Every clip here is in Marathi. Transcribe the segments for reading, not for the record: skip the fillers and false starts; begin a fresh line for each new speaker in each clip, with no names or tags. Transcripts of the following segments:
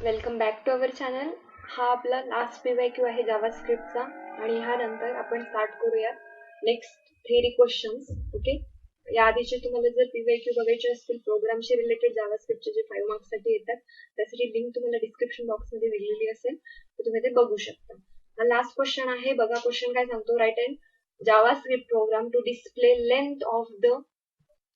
Welcome back to our channel. हा आपला लास्ट PYQ आहे जावास्क्रिप्टचा आणि ह्यानंतर आपण स्टार्ट करूया नेक्स्ट थेरी क्वेश्चन्स. ओके, याआधीचे तुम्हाला जर PYQ बघायचे असतील प्रोग्रामशी रिलेटेड जावास्क्रिप्टचे जे 5 मार्क्स साठी येतात त्यासाठी लिंक तुम्हाला डिस्क्रिप्शन बॉक्स मध्ये दिलेली असेल, तर तुम्ही ते बघू शकता. हा लास्ट क्वेश्चन आहे. बघा क्वेश्चन काय सांगतो. Write an JavaScript program to display length of the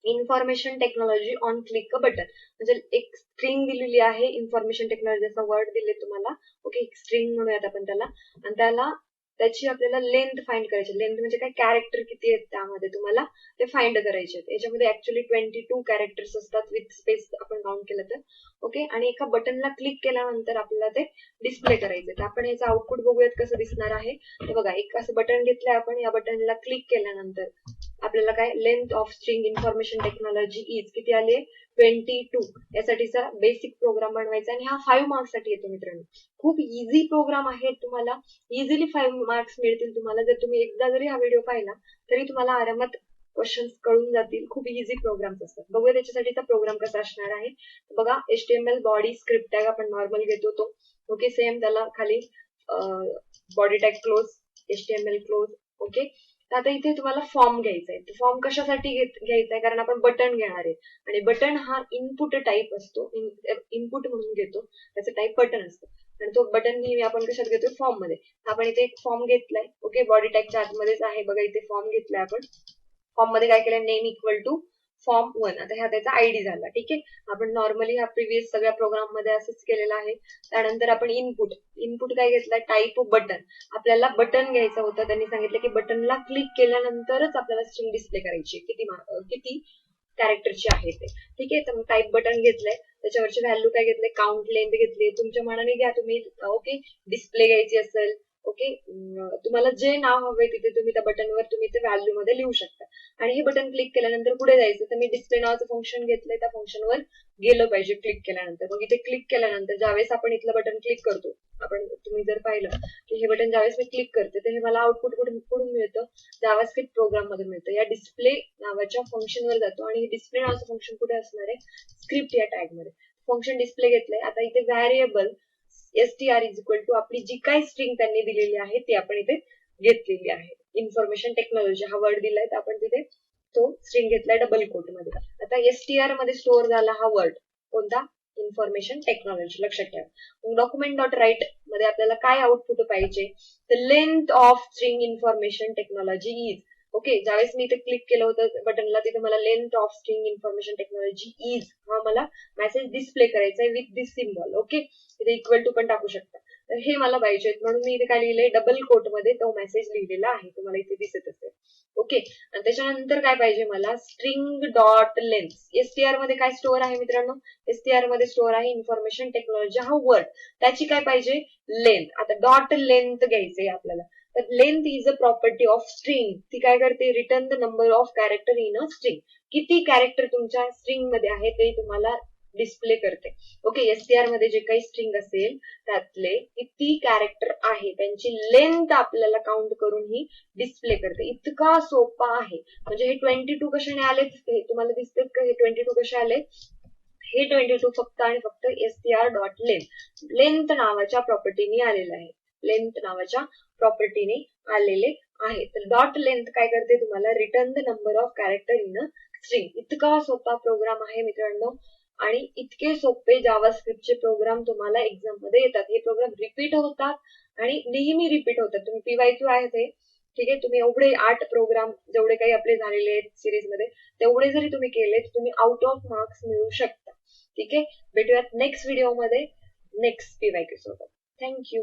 information technology on click a button. म्हणजे एक स्ट्रिंग दिलेली आहे, इन्फॉर्मेशन टेक्नॉलॉजी असा वर्ड दिले तुम्हाला. ओके, एक स्ट्रिंग म्हणूयात आपण त्याला, आणि त्याला त्याची आपल्याला लेंथ फाइंड करायची. लेंथ म्हणजे काय, कॅरेक्टर किती आहेत त्यामध्ये तुम्हाला ते फाइंड करायचे आहेत. याच्यामध्ये ऍक्च्युअली 22 कॅरेक्टर्स असतात विथ स्पेस आपण काउंट केलं तर. ओके, आणि एका बटनला क्लिक केल्यानंतर आपल्याला ते डिस्प्ले करायचं. तर आपण याचं आउटपुट बघूयात कसं दिसणार आहे. तर बघा, एक असं बटन घेतलंय आपण. या बटनला क्लिक केल्यानंतर आपल्याला काय, length of string information technology is किती आले, 22. यासाठीचा बेसिक प्रोग्राम बनवायचा आणि हा 5 मार्क्स साठी येतो मित्रांनो. खूप इझी प्रोग्राम आहे. तुम्हाला इझिली 5 मार्क्स मिळतील तुम्हाला. जर तुम्ही एकदा जरी हा व्हिडिओ पाहिला तरी तुम्हाला आरामात क्वेश्चन्स कळून जातील. खूप इझी प्रोग्राम्स असतात. बघूया त्याच्यासाठीचा प्रोग्राम कसा असणार आहे. बघा, HTML बॉडी स्क्रिप्ट टॅग आपण नॉर्मल घेतो तो. ओके, सेम त्याला खाली body tag close, HTML close. Okay, तर आता इथे तुम्हाला फॉर्म घ्यायचा आहे. फॉर्म कशासाठी घ्यायचा आहे, कारण आपण बटन घेणार आहे आणि बटन हा इनपुट टाईप असतो. इनपुट म्हणून घेतो, त्याचं टाईप बटन असतं आणि तो बटन नेहमी आपण कशात घेतो, फॉर्म मध्ये. आपण इथे एक फॉर्म घेतलाय. ओके, बॉडी टॅगच्या आतमध्येच आहे. बघा, इथे फॉर्म घेतलाय आपण. फॉर्म मध्ये काय केलंय, नेम इक्वल टू फॉर्म 1. आता ह्या त्याचा आयडी झाला. ठीक आहे, आपण नॉर्मली हा प्रिव्हियस सगळ्या प्रोग्राम मध्ये असंच केलेला आहे. त्यानंतर आपण इनपुट काय घेतलाय, टाईप बटन. आपल्याला बटन घ्यायचं होतं. त्यांनी सांगितलं की बटनला क्लिक केल्यानंतरच आपल्याला स्ट्रिंग डिस्प्ले करायची, किती कॅरेक्टरची आहे ते. ठीक आहे, तर मग टाईप बटन घेतलंय. त्याच्यावरची व्हॅल्यू काय घेतले, काउंट लेंथ घेतली. तुमच्या मनाने घ्या तुम्ही. ओके, डिस्प्ले घ्यायची असेल, ओके, तुम्हाला जे नाव हवे तिथे तुम्ही त्या बटनवर तुम्ही ते व्हॅल्यू मध्ये लिहू शकता. आणि हे बटन क्लिक केल्यानंतर पुढे जायचं. तर मी डिस्प्ले नावाचं फंक्शन घेतलंय, त्या फंक्शनवर गेलं पाहिजे क्लिक केल्यानंतर. मग इथे क्लिक केल्यानंतर ज्यावेळेस आपण इथलं बटन क्लिक करतो, आपण तुम्ही जर पाहिलं की हे बटन ज्यावेळेस मी क्लिक करते तर हे मला आउटपुट कुठून मिळतं, जावास्क्रिप्ट प्रोग्राम मध्ये मिळतं. या डिस्प्ले नावाच्या फंक्शनवर जातो आणि हे डिस्प्ले नावाचं फंक्शन कुठे असणार आहे, स्क्रिप्ट या टॅग मध्ये. फंक्शन डिस्प्ले घेतलंय. आता इथे variable str is equal to आपली जी काही स्ट्रिंग त्यांनी दिलेली आहे ती आपण इथे घेतलेली आहे. इन्फॉर्मेशन टेक्नॉलॉजी हा वर्ड दिलाय, तर आपण तिथे तो स्ट्रिंग घेतलाय डबल कोट मध्ये. आता str मध्ये स्टोअर झाला हा वर्ड कोणता, इन्फॉर्मेशन टेक्नॉलॉजी. लक्षात ठेवा. डॉक्युमेंट डॉट राईट मध्ये आपल्याला काय आउटपुट पाहिजे, तर length of string information technology is. Okay, ज्यावेळेस मी इथे क्लिक केलं होतं बटनला, तिथे मला length of string information technology is हा मला मेसेज डिस्प्ले करायचा आहे विथ दिस सिम्बॉल. ओके, इथे इक्वल टू पण टाकू शकता. तर हे मला पाहिजे म्हणून मी इथे काय लिहिलंय, डबल कोट मध्ये तो मेसेज लिहिलेला आहे, तुम्हाला इथे दिसत असेल. ओके, आणि त्याच्यानंतर काय पाहिजे मला, स्ट्रिंग डॉट लेंथ. str मध्ये काय स्टोअर आहे मित्रांनो, str मध्ये स्टोअर आहे इन्फॉर्मेशन टेक्नॉलॉजी हा वर्ड. त्याची काय पाहिजे, लेंथ. आता डॉट लेंथ घ्यायचंय आपल्याला. तर length is a property of string. ती काय करते, return the number of character in a string. किती कॅरेक्टर तुमच्या स्ट्रिंग मध्ये आहे ते तुम्हाला डिस्प्ले करते. ओके, str मध्ये जे काही स्ट्रिंग असेल त्यातले किती कॅरेक्टर आहे त्यांची लेंथ आपल्याला काउंट करून ही डिस्प्ले करते. इतका सोपा आहे. म्हणजे हे 22 कशाने आले, तुम्हाला दिसते का हे 22 कसे आले, हे 22 फक्त आणि फक्त str डॉट लेंथ नावाच्या प्रॉपर्टीने आलेलं आहे. लेंथ नावाच्या प्रॉपर्टीने आलेले आहे. तर डॉट लेंथ काय करते, तुम्हाला return the number of character in a string. इतका सोपा प्रोग्राम आहे मित्रांनो. आणि इतके सोपे जावास्क्रिप्टचे प्रोग्राम तुम्हाला एक्झाम मध्ये येतात. हे प्रोग्राम रिपीट होतात आणि नेहमी रिपीट होतात. तुम्ही PYQ आहे ते, ठीक आहे, तुम्ही एवढे 8 प्रोग्राम जेवढे काही आपले झालेले आहेत सिरीज मध्ये, तेवढे जरी तुम्ही केले तर तुम्ही आउट ऑफ मार्क्स मिळवू शकता. ठीक आहे, भेटूयात नेक्स्ट व्हिडिओ मध्ये नेक्स्ट PYQ सोबत. थँक्यू.